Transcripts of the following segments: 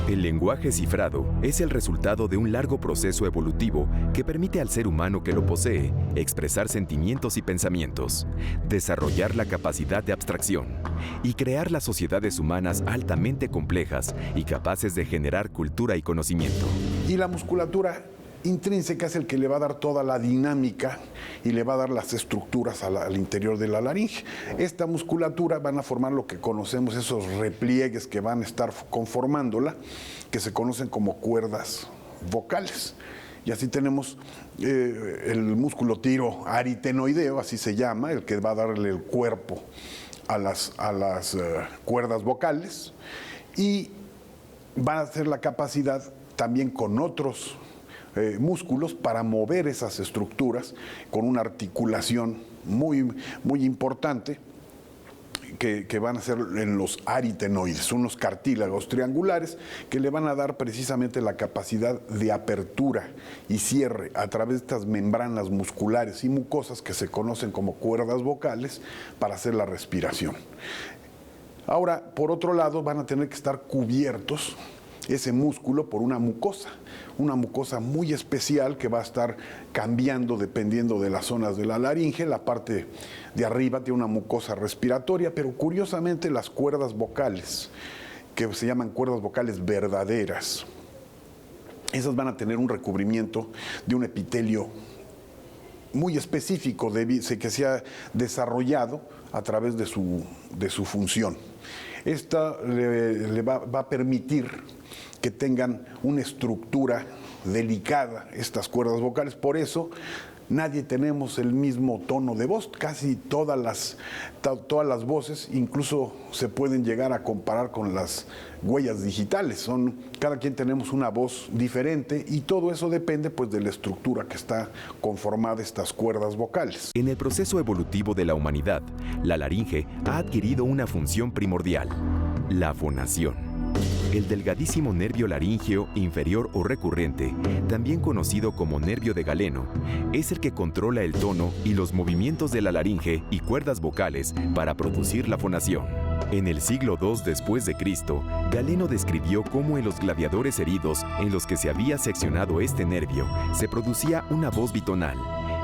El lenguaje cifrado es el resultado de un largo proceso evolutivo que permite al ser humano que lo posee expresar sentimientos y pensamientos, desarrollar la capacidad de abstracción y crear las sociedades humanas altamente complejas y capaces de generar cultura y conocimiento. Y la musculatura intrínseca es el que le va a dar toda la dinámica y le va a dar las estructuras al interior de la laringe. Esta musculatura van a formar lo que conocemos, esos repliegues que van a estar conformándola, que se conocen como cuerdas vocales. Y así tenemos el músculo tiroaritenoideo, así se llama, el que va a darle el cuerpo a las cuerdas vocales, y va a hacer la capacidad también con otros músculos para mover esas estructuras con una articulación muy importante que van a ser en los aritenoides, unos cartílagos triangulares que le van a dar precisamente la capacidad de apertura y cierre a través de estas membranas musculares y mucosas que se conocen como cuerdas vocales para hacer la respiración. Ahora, por otro lado, van a tener que estar cubiertos ese músculo por una mucosa muy especial que va a estar cambiando dependiendo de las zonas de la laringe. La parte de arriba tiene una mucosa respiratoria, pero curiosamente las cuerdas vocales, que se llaman cuerdas vocales verdaderas, esas van a tener un recubrimiento de un epitelio muy específico que se ha desarrollado a través de su función. Esta le va a permitir que tengan una estructura delicada estas cuerdas vocales. Por eso nadie tenemos el mismo tono de voz. Casi todas las voces incluso se pueden llegar a comparar con las huellas digitales. Cada quien tenemos una voz diferente y todo eso depende pues de la estructura que está conformada estas cuerdas vocales. En el proceso evolutivo de la humanidad, la laringe ha adquirido una función primordial: la fonación. El delgadísimo nervio laríngeo inferior o recurrente, también conocido como nervio de Galeno, es el que controla el tono y los movimientos de la laringe y cuerdas vocales para producir la fonación. En el siglo II después de Cristo, Galeno describió cómo en los gladiadores heridos en los que se había seccionado este nervio se producía una voz bitonal,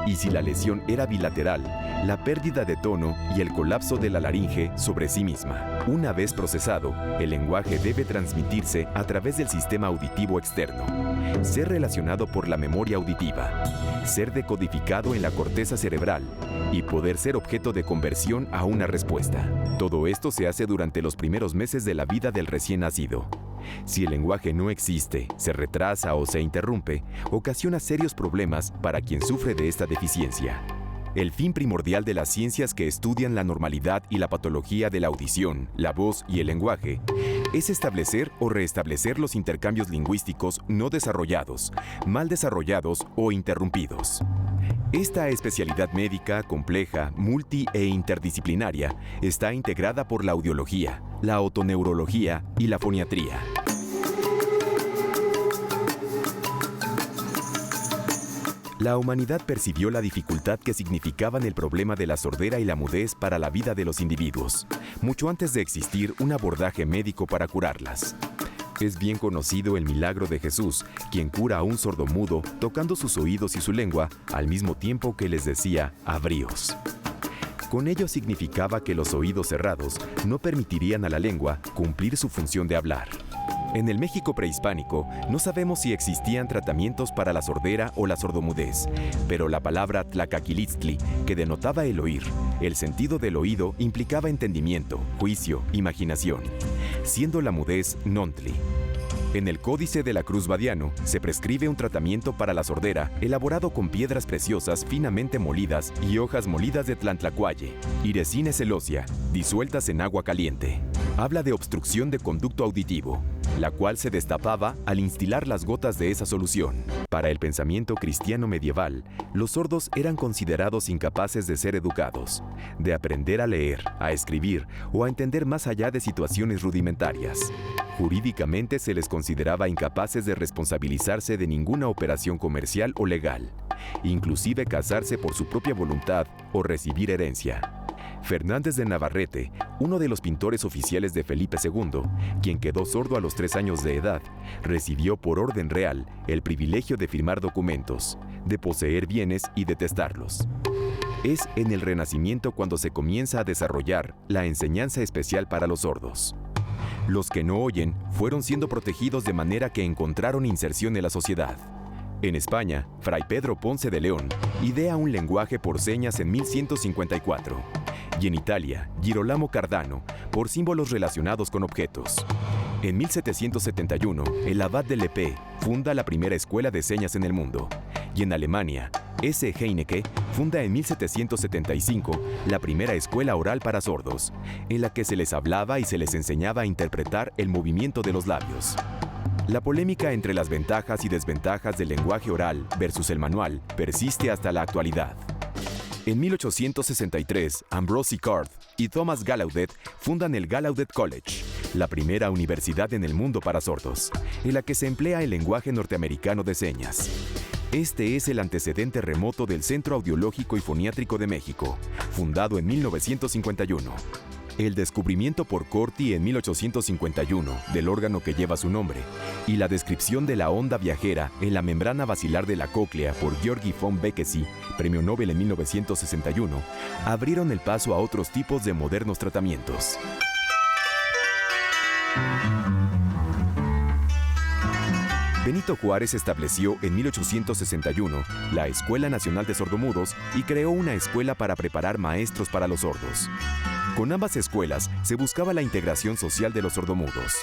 y si la lesión era bilateral, la pérdida de tono y el colapso de la laringe sobre sí misma. Una vez procesado, el lenguaje debe transmitirse a través del sistema auditivo externo, ser relacionado por la memoria auditiva, ser decodificado en la corteza cerebral y poder ser objeto de conversión a una respuesta. Todo esto se hace durante los primeros meses de la vida del recién nacido. Si el lenguaje no existe, se retrasa o se interrumpe, ocasiona serios problemas para quien sufre de esta deficiencia. El fin primordial de las ciencias que estudian la normalidad y la patología de la audición, la voz y el lenguaje es establecer o restablecer los intercambios lingüísticos no desarrollados, mal desarrollados o interrumpidos. Esta especialidad médica, compleja, multi e interdisciplinaria, está integrada por la audiología, la otoneurología y la foniatría. La humanidad percibió la dificultad que significaban el problema de la sordera y la mudez para la vida de los individuos, mucho antes de existir un abordaje médico para curarlas. Es bien conocido el milagro de Jesús, quien cura a un sordomudo tocando sus oídos y su lengua al mismo tiempo que les decía «abríos». Con ello significaba que los oídos cerrados no permitirían a la lengua cumplir su función de hablar. En el México prehispánico no sabemos si existían tratamientos para la sordera o la sordomudez, pero la palabra tlacaquilitztli, que denotaba el oír, el sentido del oído implicaba entendimiento, juicio, imaginación, siendo la mudez nontli. En el Códice de la Cruz Badiano se prescribe un tratamiento para la sordera elaborado con piedras preciosas finamente molidas y hojas molidas de tlantlacuaye, iresine celosea, disueltas en agua caliente. Habla de obstrucción de conducto auditivo, la cual se destapaba al instilar las gotas de esa solución. Para el pensamiento cristiano medieval, los sordos eran considerados incapaces de ser educados, de aprender a leer, a escribir o a entender más allá de situaciones rudimentarias. Jurídicamente se les consideraba incapaces de responsabilizarse de ninguna operación comercial o legal, inclusive casarse por su propia voluntad o recibir herencia. Fernández de Navarrete, uno de los pintores oficiales de Felipe II, quien quedó sordo a los 3 años de edad, recibió por orden real el privilegio de firmar documentos, de poseer bienes y de testarlos. Es en el Renacimiento cuando se comienza a desarrollar la enseñanza especial para los sordos. Los que no oyen fueron siendo protegidos de manera que encontraron inserción en la sociedad. En España, Fray Pedro Ponce de León idea un lenguaje por señas en 1154. Y en Italia, Girolamo Cardano, por símbolos relacionados con objetos. En 1771, el abad de Lepe funda la primera escuela de señas en el mundo. Y en Alemania, S. Heinecke funda en 1775 la primera escuela oral para sordos, en la que se les hablaba y se les enseñaba a interpretar el movimiento de los labios. La polémica entre las ventajas y desventajas del lenguaje oral versus el manual persiste hasta la actualidad. En 1863, Ambrose Card y Thomas Gallaudet fundan el Gallaudet College, la primera universidad en el mundo para sordos, en la que se emplea el lenguaje norteamericano de señas. Este es el antecedente remoto del Centro Audiológico y Foniátrico de México, fundado en 1951. El descubrimiento por Corti en 1851 del órgano que lleva su nombre y la descripción de la onda viajera en la membrana basilar de la cóclea por Georgi von Békésy, premio Nobel en 1961, abrieron el paso a otros tipos de modernos tratamientos. Benito Juárez estableció en 1861 la Escuela Nacional de Sordomudos y creó una escuela para preparar maestros para los sordos. Con ambas escuelas se buscaba la integración social de los sordomudos.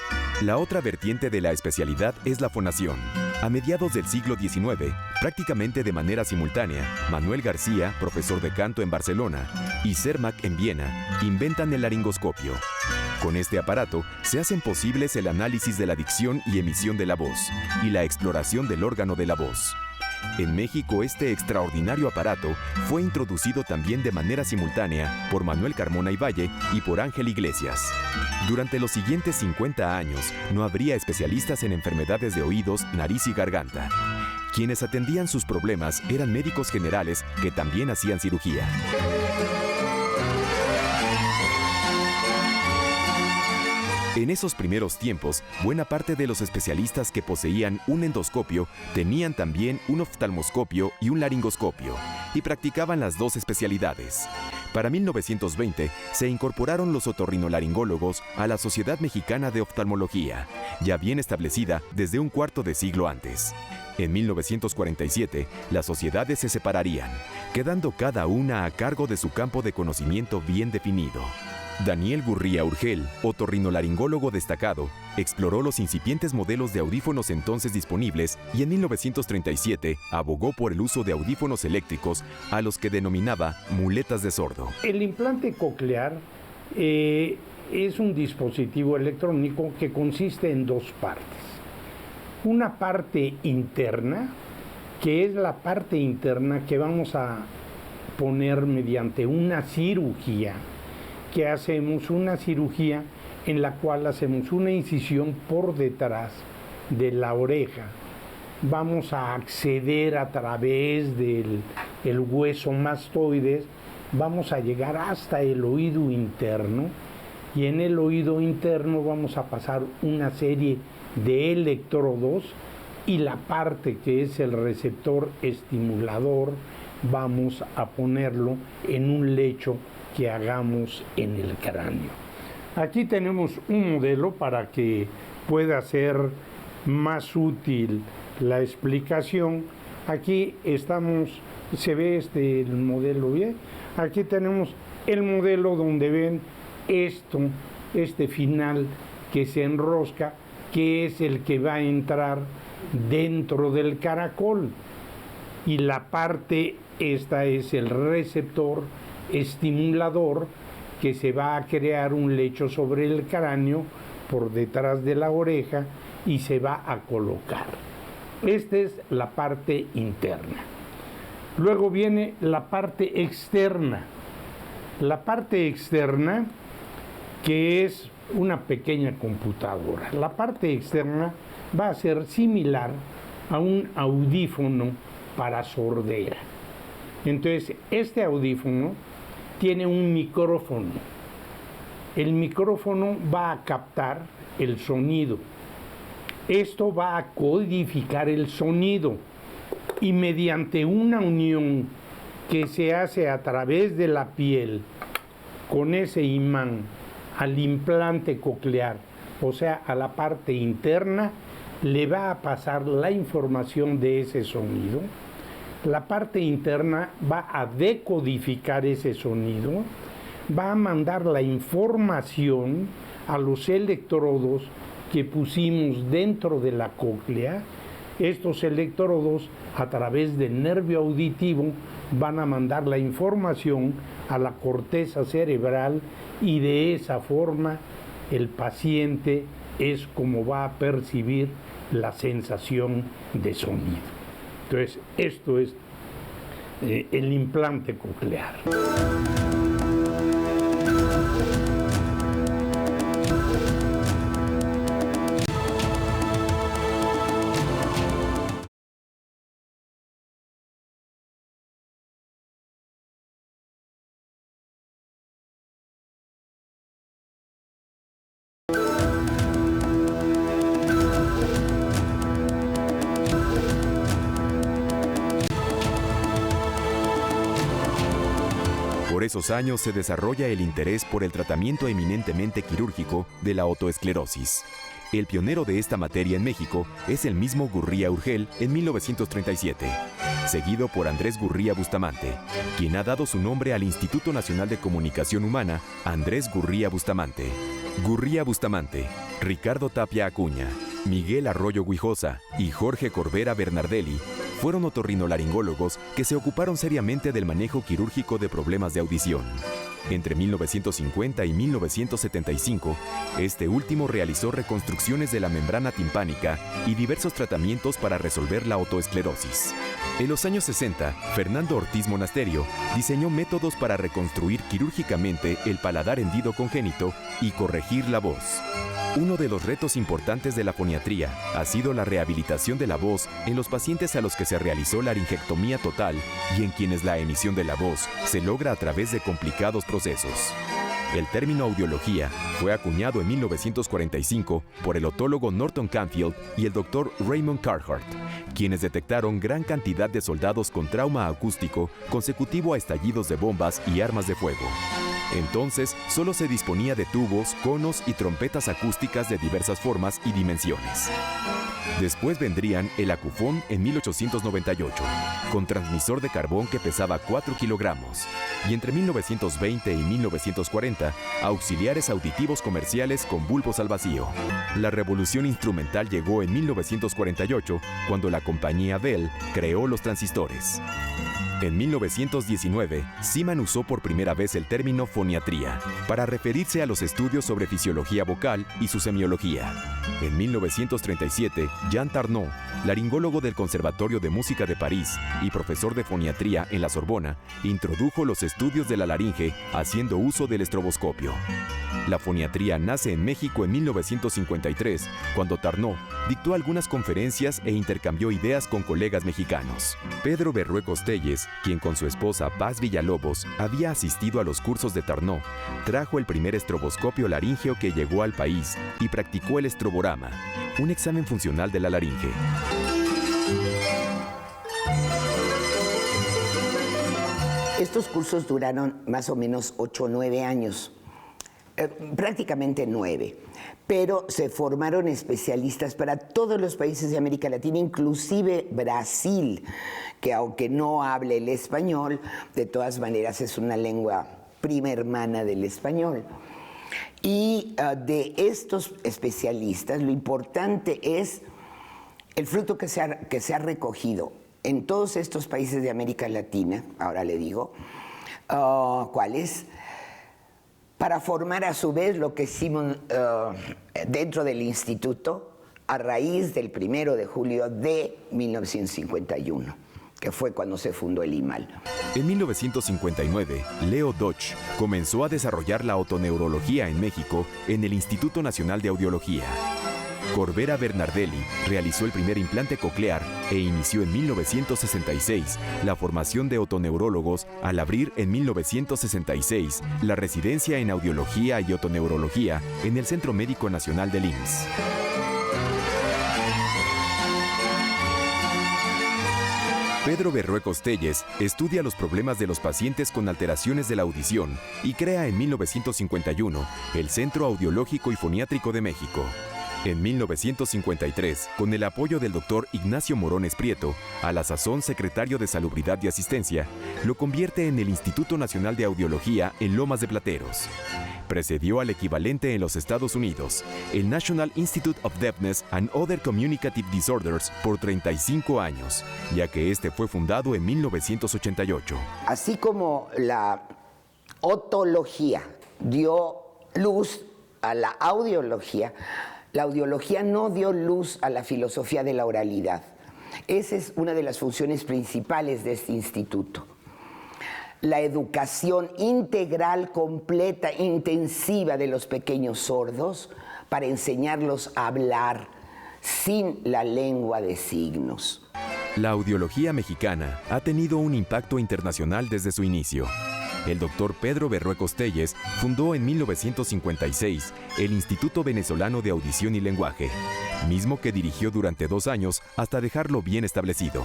La otra vertiente de la especialidad es la fonación. A mediados del siglo XIX, prácticamente de manera simultánea, Manuel García, profesor de canto en Barcelona, y Cermak en Viena, inventan el laringoscopio. Con este aparato se hacen posibles el análisis de la dicción y emisión de la voz, y la exploración del órgano de la voz. En México, este extraordinario aparato fue introducido también de manera simultánea por Manuel Carmona y Valle y por Ángel Iglesias. Durante los siguientes 50 años, no habría especialistas en enfermedades de oídos, nariz y garganta. Quienes atendían sus problemas eran médicos generales que también hacían cirugía. En esos primeros tiempos, buena parte de los especialistas que poseían un endoscopio tenían también un oftalmoscopio y un laringoscopio, y practicaban las dos especialidades. Para 1920 se incorporaron los otorrinolaringólogos a la Sociedad Mexicana de Oftalmología, ya bien establecida desde un cuarto de siglo antes. En 1947, las sociedades se separarían, quedando cada una a cargo de su campo de conocimiento bien definido. Daniel Gurría Urgel, otorrinolaringólogo destacado, exploró los incipientes modelos de audífonos entonces disponibles y en 1937 abogó por el uso de audífonos eléctricos a los que denominaba muletas de sordo. El implante coclear es un dispositivo electrónico que consiste en dos partes. Una parte interna, que es la parte interna que vamos a poner mediante una cirugía, que hacemos una cirugía en la cual hacemos una incisión por detrás de la oreja. Vamos a acceder a través del hueso mastoides, vamos a llegar hasta el oído interno y en el oído interno vamos a pasar una serie de electrodos y la parte que es el receptor estimulador vamos a ponerlo en un lecho que hagamos en el cráneo. Aquí tenemos un modelo para que pueda ser más útil la explicación. Aquí se ve el modelo bien. Aquí tenemos el modelo donde ven este final que se enrosca, que es el que va a entrar dentro del caracol. Y la parte, esta es el receptor estimulador, que se va a crear un lecho sobre el cráneo por detrás de la oreja y se va a colocar. Esta es la parte interna. Luego viene la parte externa. La parte externa, que es una pequeña computadora. La parte externa va a ser similar a un audífono para sordera. Entonces, este audífono tiene un micrófono. El micrófono va a captar el sonido. Esto va a codificar el sonido y mediante una unión que se hace a través de la piel con ese imán al implante coclear, o sea, a la parte interna, le va a pasar la información de ese sonido. La parte interna va a decodificar ese sonido, va a mandar la información a los electrodos que pusimos dentro de la cóclea. Estos electrodos, a través del nervio auditivo, van a mandar la información a la corteza cerebral y de esa forma el paciente es como va a percibir la sensación de sonido. Entonces, esto es el implante coclear. Por esos años se desarrolla el interés por el tratamiento eminentemente quirúrgico de la otoesclerosis. El pionero de esta materia en México es el mismo Gurría Urgel en 1937, seguido por Andrés Gurría Bustamante, quien ha dado su nombre al Instituto Nacional de Comunicación Humana Andrés Gurría Bustamante. Gurría Bustamante, Ricardo Tapia Acuña, Miguel Arroyo Guijosa y Jorge Corbera Bernardelli fueron otorrinolaringólogos que se ocuparon seriamente del manejo quirúrgico de problemas de audición. Entre 1950 y 1975, este último realizó reconstrucciones de la membrana timpánica y diversos tratamientos para resolver la otoesclerosis. En los años 60, Fernando Ortiz Monasterio diseñó métodos para reconstruir quirúrgicamente el paladar hendido congénito y corregir la voz. Uno de los retos importantes de la foniatría ha sido la rehabilitación de la voz en los pacientes a los que se realizó laringectomía total y en quienes la emisión de la voz se logra a través de complicados procesos. El término audiología fue acuñado en 1945 por el otólogo Norton Canfield y el doctor Raymond Carhart, quienes detectaron gran cantidad de soldados con trauma acústico consecutivo a estallidos de bombas y armas de fuego. Entonces, solo se disponía de tubos, conos y trompetas acústicas de diversas formas y dimensiones. Después vendrían el acufón en 1898, con transmisor de carbón que pesaba 4 kilogramos, y entre 1920 y 1940, auxiliares auditivos comerciales con bulbos al vacío. La revolución instrumental llegó en 1948, cuando la compañía Bell creó los transistores. En 1919, Siman usó por primera vez el término foniatría para referirse a los estudios sobre fisiología vocal y su semiología. En 1937, Jean Tarnot, laringólogo del Conservatorio de Música de París y profesor de foniatría en la Sorbona, introdujo los estudios de la laringe haciendo uso del estroboscopio. La foniatría nace en México en 1953, cuando Tarnot dictó algunas conferencias e intercambió ideas con colegas mexicanos. Pedro Berruecos Telles, quien con su esposa Paz Villalobos había asistido a los cursos de Tarnot, trajo el primer estroboscopio laríngeo que llegó al país y practicó el estroborama, un examen funcional de la laringe. Estos cursos duraron más o menos 8 o 9 años. Prácticamente 9, pero se formaron especialistas para todos los países de América Latina, inclusive Brasil, que aunque no hable el español, de todas maneras es una lengua prima hermana del español. Y de estos especialistas, lo importante es el fruto que se ha recogido en todos estos países de América Latina, ahora le digo, ¿cuáles? Para formar a su vez lo que hicimos dentro del instituto a raíz del 1 de julio de 1951, que fue cuando se fundó el IMAL. En 1959, Leo Deutsch comenzó a desarrollar la otoneurología en México en el Instituto Nacional de Audiología. Corbera Bernardelli realizó el primer implante coclear e inició en 1966 la formación de otoneurólogos al abrir en 1966 la residencia en audiología y otoneurología en el Centro Médico Nacional del IMSS. Pedro Berruecos Telles estudia los problemas de los pacientes con alteraciones de la audición y crea en 1951 el Centro Audiológico y Foniátrico de México. En 1953, con el apoyo del doctor Ignacio Morones Prieto, a la sazón secretario de Salubridad y Asistencia, lo convierte en el Instituto Nacional de Audiología en Lomas de Plateros. Precedió al equivalente en los Estados Unidos, el National Institute of Deafness and Other Communicative Disorders, por 35 años, ya que este fue fundado en 1988. Así como la otología dio luz a la audiología no dio luz a la filosofía de la oralidad. Esa es una de las funciones principales de este instituto. La educación integral, completa, intensiva de los pequeños sordos para enseñarlos a hablar sin la lengua de signos. La audiología mexicana ha tenido un impacto internacional desde su inicio. El doctor Pedro Berruecos Telles fundó en 1956 el Instituto Venezolano de Audición y Lenguaje, mismo que dirigió durante 2 años hasta dejarlo bien establecido.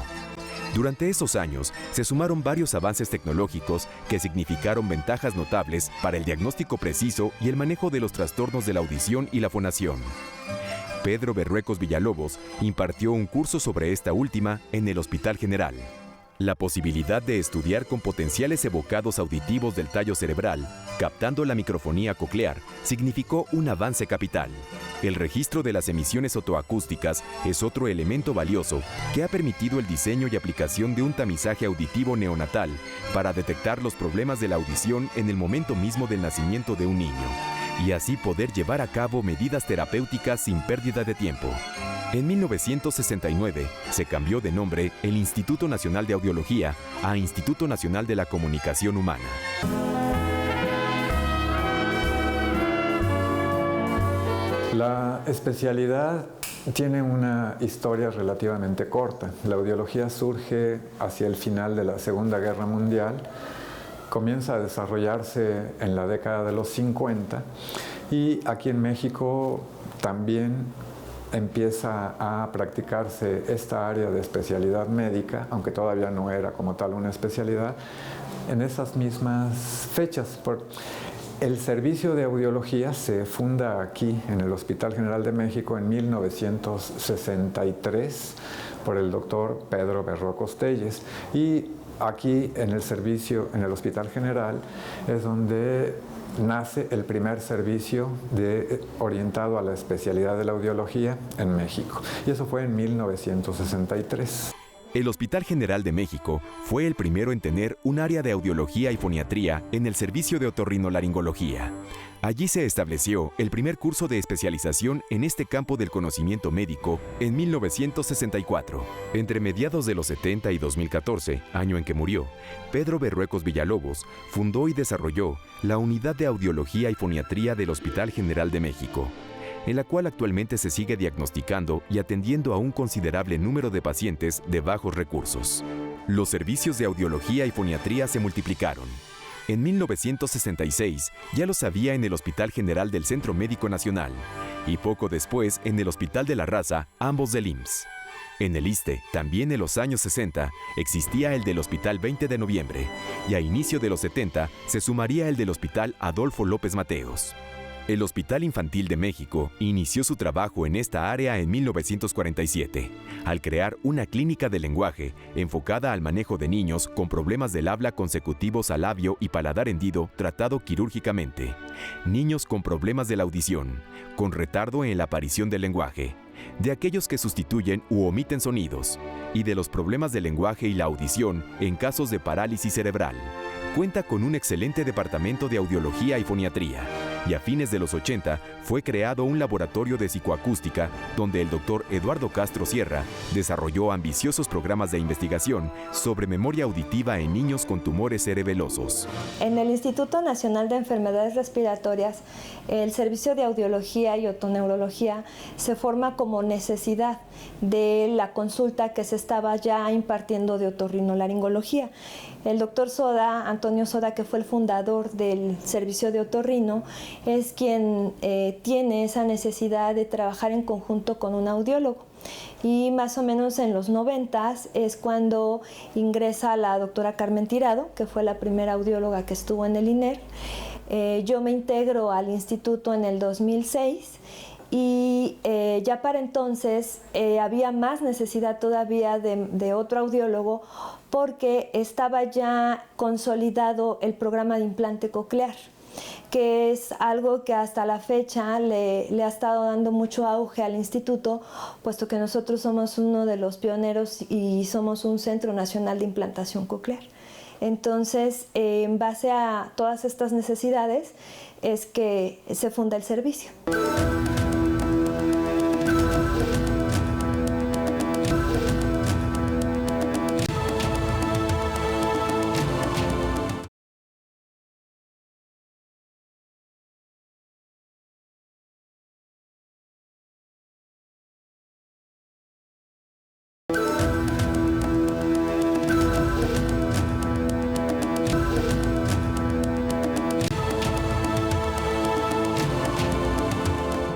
Durante esos años se sumaron varios avances tecnológicos que significaron ventajas notables para el diagnóstico preciso y el manejo de los trastornos de la audición y la fonación. Pedro Berruecos Villalobos impartió un curso sobre esta última en el Hospital General. La posibilidad de estudiar con potenciales evocados auditivos del tallo cerebral, captando la microfonía coclear, significó un avance capital. El registro de las emisiones otoacústicas es otro elemento valioso que ha permitido el diseño y aplicación de un tamizaje auditivo neonatal para detectar los problemas de la audición en el momento mismo del nacimiento de un niño, y así poder llevar a cabo medidas terapéuticas sin pérdida de tiempo. En 1969 se cambió de nombre el Instituto Nacional de Audiología a Instituto Nacional de la Comunicación Humana. La especialidad tiene una historia relativamente corta. La audiología surge hacia el final de la Segunda Guerra Mundial, comienza a desarrollarse en la década de los 50 y aquí en México también empieza a practicarse esta área de especialidad médica, aunque todavía no era como tal una especialidad, en esas mismas fechas. El servicio de audiología se funda aquí en el Hospital General de México en 1963 por el doctor Pedro Berruecos Telles, y aquí en el servicio, en el Hospital General, es donde nace el primer servicio orientado a la especialidad de la audiología en México. Y eso fue en 1963. El Hospital General de México fue el primero en tener un área de audiología y foniatría en el servicio de otorrinolaringología. Allí se estableció el primer curso de especialización en este campo del conocimiento médico en 1964. Entre mediados de los 70 y 2014, año en que murió, Pedro Berruecos Villalobos fundó y desarrolló la Unidad de Audiología y Foniatría del Hospital General de México, en la cual actualmente se sigue diagnosticando y atendiendo a un considerable número de pacientes de bajos recursos. Los servicios de audiología y foniatría se multiplicaron. En 1966 ya los había en el Hospital General del Centro Médico Nacional y poco después en el Hospital de la Raza, ambos del IMSS. En el ISSSTE, también en los años 60, existía el del Hospital 20 de Noviembre y a inicio de los 70 se sumaría el del Hospital Adolfo López Mateos. El Hospital Infantil de México inició su trabajo en esta área en 1947, al crear una clínica de lenguaje enfocada al manejo de niños con problemas del habla consecutivos a labio y paladar hendido tratado quirúrgicamente, niños con problemas de la audición, con retardo en la aparición del lenguaje, de aquellos que sustituyen u omiten sonidos, y de los problemas del lenguaje y la audición en casos de parálisis cerebral. Cuenta con un excelente departamento de audiología y foniatría. y a fines de los 80 fue creado un laboratorio de psicoacústica donde el doctor Eduardo Castro Sierra desarrolló ambiciosos programas de investigación sobre memoria auditiva en niños con tumores cerebelosos. En el Instituto Nacional de Enfermedades Respiratorias, el servicio de audiología y otoneurología se forma como necesidad de la consulta que se estaba ya impartiendo de otorrinolaringología. El doctor Soda, Antonio Soda, que fue el fundador del servicio de otorrino, es quien tiene esa necesidad de trabajar en conjunto con un audiólogo. Y más o menos en los 90s es cuando ingresa la doctora Carmen Tirado, que fue la primera audióloga que estuvo en el INER. Yo me integro al instituto en el 2006 y ya para entonces había más necesidad todavía de otro audiólogo porque estaba ya consolidado el programa de implante coclear, que es algo que hasta la fecha le ha estado dando mucho auge al instituto, puesto que nosotros somos uno de los pioneros y somos un centro nacional de implantación coclear. Entonces, en base a todas estas necesidades, es que se funda el servicio.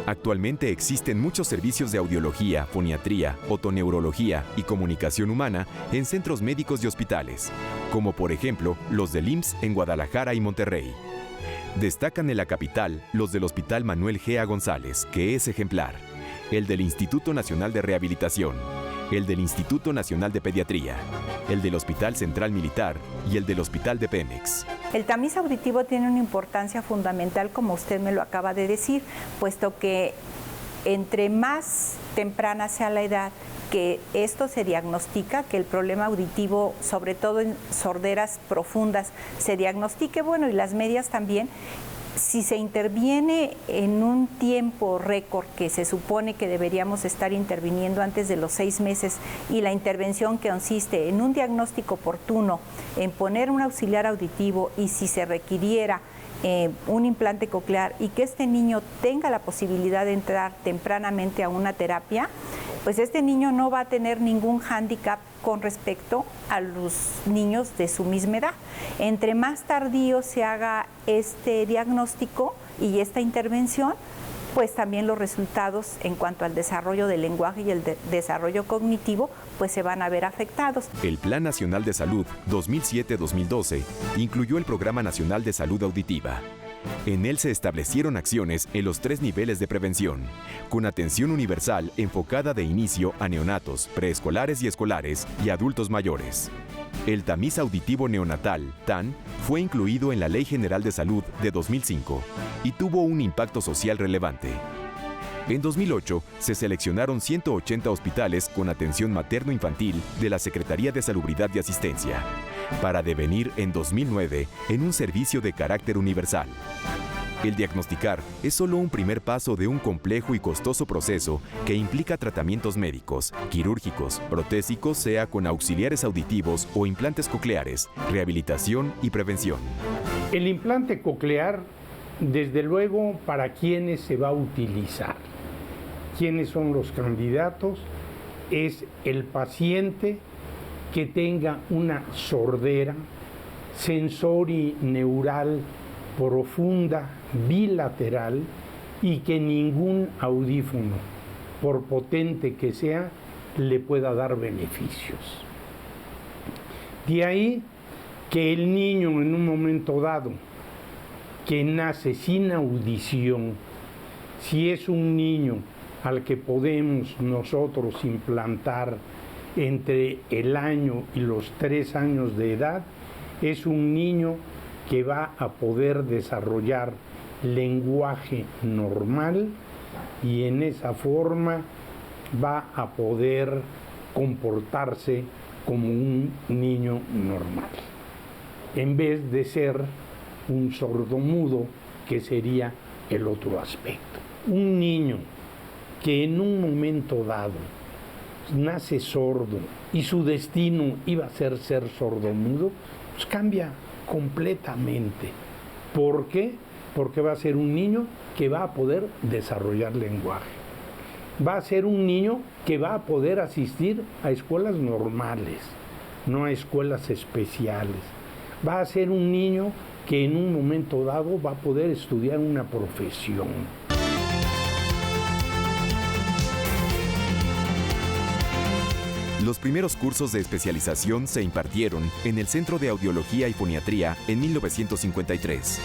Actualmente existen muchos servicios de audiología, foniatría, otoneurología y comunicación humana en centros médicos y hospitales, como por ejemplo los del IMSS en Guadalajara y Monterrey. Destacan en la capital los del Hospital Manuel G. González, que es ejemplar, el del Instituto Nacional de Rehabilitación, el del Instituto Nacional de Pediatría, el del Hospital Central Militar y el del Hospital de Pemex. El tamiz auditivo tiene una importancia fundamental, como usted me lo acaba de decir, puesto que entre más temprana sea la edad que esto se diagnostica, que el problema auditivo, sobre todo en sorderas profundas, se diagnostique, bueno, y las medias también. Si se interviene en un tiempo récord, que se supone que deberíamos estar interviniendo antes de los 6 meses, y la intervención que consiste en un diagnóstico oportuno, en poner un auxiliar auditivo y si se requiriera un implante coclear y que este niño tenga la posibilidad de entrar tempranamente a una terapia, pues este niño no va a tener ningún hándicap con respecto a los niños de su misma edad. Entre más tardío se haga este diagnóstico y esta intervención, pues también los resultados en cuanto al desarrollo del lenguaje y el desarrollo cognitivo, pues se van a ver afectados. El Plan Nacional de Salud 2007-2012 incluyó el Programa Nacional de Salud Auditiva. En él se establecieron acciones en los 3 niveles de prevención, con atención universal enfocada de inicio a neonatos, preescolares y escolares y adultos mayores. El tamiz auditivo neonatal, TAN, fue incluido en la Ley General de Salud de 2005 y tuvo un impacto social relevante. En 2008 se seleccionaron 180 hospitales con atención materno-infantil de la Secretaría de Salubridad y Asistencia, para devenir en 2009 en un servicio de carácter universal. El diagnosticar es solo un primer paso de un complejo y costoso proceso que implica tratamientos médicos, quirúrgicos, protésicos, sea con auxiliares auditivos o implantes cocleares, rehabilitación y prevención. El implante coclear, desde luego, ¿para quiénes se va a utilizar? ¿Quiénes son los candidatos? Es el paciente que tenga una sordera sensorineural profunda bilateral y que ningún audífono, por potente que sea, le pueda dar beneficios. De ahí que el niño en un momento dado que nace sin audición, si es un niño al que podemos nosotros implantar entre el año y los 3 años de edad, es un niño que va a poder desarrollar lenguaje normal y en esa forma va a poder comportarse como un niño normal, en vez de ser un sordomudo que sería el otro aspecto. Un niño que en un momento dado nace sordo y su destino iba a ser sordomudo, pues cambia completamente. ¿Por qué? Porque va a ser un niño que va a poder desarrollar lenguaje. Va a ser un niño que va a poder asistir a escuelas normales, no a escuelas especiales. Va a ser un niño que en un momento dado va a poder estudiar una profesión. Los primeros cursos de especialización se impartieron en el Centro de Audiología y Foniatría en 1953.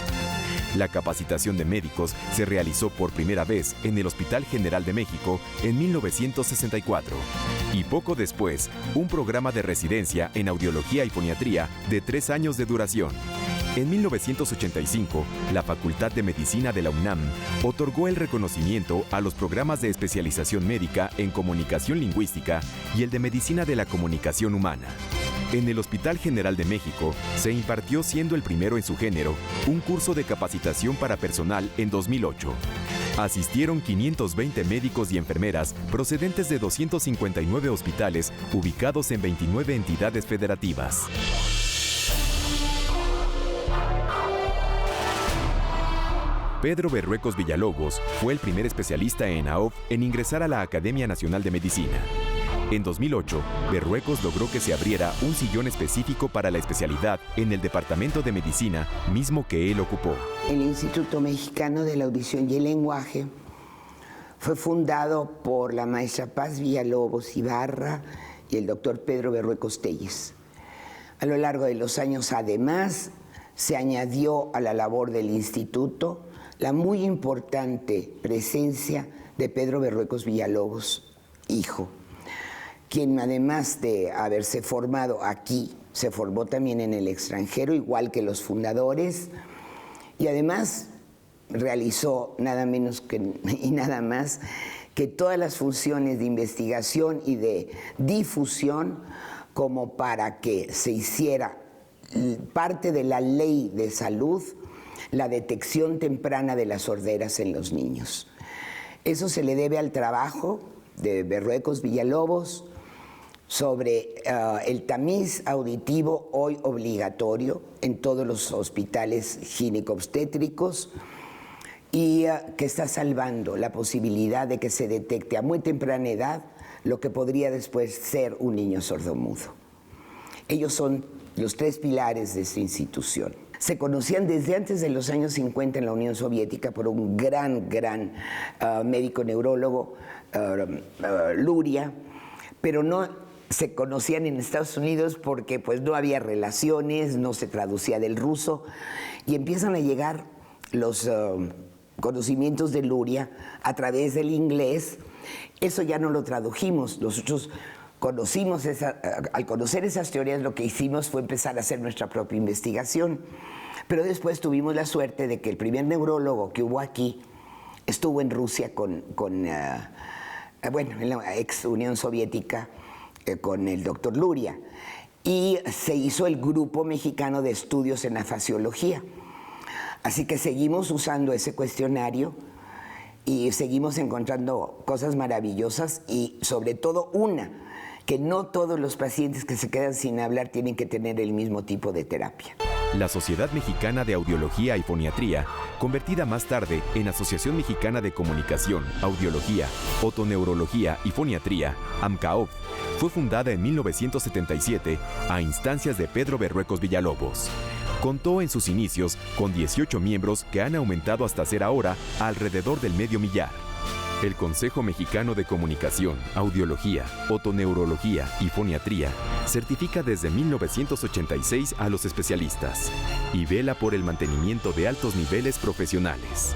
La capacitación de médicos se realizó por primera vez en el Hospital General de México en 1964 y poco después un programa de residencia en Audiología y Foniatría de 3 años de duración. En 1985, la Facultad de Medicina de la UNAM otorgó el reconocimiento a los programas de especialización médica en comunicación lingüística y el de medicina de la comunicación humana. En el Hospital General de México se impartió, siendo el primero en su género, un curso de capacitación para personal en 2008. Asistieron 520 médicos y enfermeras procedentes de 259 hospitales ubicados en 29 entidades federativas. Pedro Berruecos Villalobos fue el primer especialista en AOF en ingresar a la Academia Nacional de Medicina. En 2008, Berruecos logró que se abriera un sillón específico para la especialidad en el Departamento de Medicina, mismo que él ocupó. El Instituto Mexicano de la Audición y el Lenguaje fue fundado por la maestra Paz Villalobos Ibarra y el doctor Pedro Berruecos Telles. A lo largo de los años, además, se añadió a la labor del instituto la muy importante presencia de Pedro Berruecos Villalobos, hijo, quien además de haberse formado aquí, se formó también en el extranjero, igual que los fundadores, y además realizó nada menos y nada más que todas las funciones de investigación y de difusión como para que se hiciera parte de la ley de salud la detección temprana de las sorderas en los niños. Eso se le debe al trabajo de Berruecos Villalobos sobre el tamiz auditivo hoy obligatorio en todos los hospitales gineco-obstétricos y que está salvando la posibilidad de que se detecte a muy temprana edad lo que podría después ser un niño sordomudo. Ellos son los 3 pilares de esta institución. Se conocían desde antes de los años 50 en la Unión Soviética por un gran médico neurólogo, Luria, pero no se conocían en Estados Unidos porque pues no había relaciones, no se traducía del ruso, y empiezan a llegar los conocimientos de Luria a través del inglés. Eso ya no lo tradujimos, nosotros conocimos al conocer esas teorías, lo que hicimos fue empezar a hacer nuestra propia investigación. Pero después tuvimos la suerte de que el primer neurólogo que hubo aquí estuvo en Rusia en la ex Unión Soviética, con el doctor Luria. Y se hizo el Grupo Mexicano de Estudios en Afasiología. Así que seguimos usando ese cuestionario y seguimos encontrando cosas maravillosas y sobre todo que no todos los pacientes que se quedan sin hablar tienen que tener el mismo tipo de terapia. La Sociedad Mexicana de Audiología y Foniatría, convertida más tarde en Asociación Mexicana de Comunicación, Audiología, Otoneurología y Foniatría, AMCAOF, fue fundada en 1977 a instancias de Pedro Berruecos Villalobos. Contó en sus inicios con 18 miembros que han aumentado hasta ser ahora alrededor del medio millar. El Consejo Mexicano de Comunicación, Audiología, Otoneurología y Foniatría certifica desde 1986 a los especialistas y vela por el mantenimiento de altos niveles profesionales.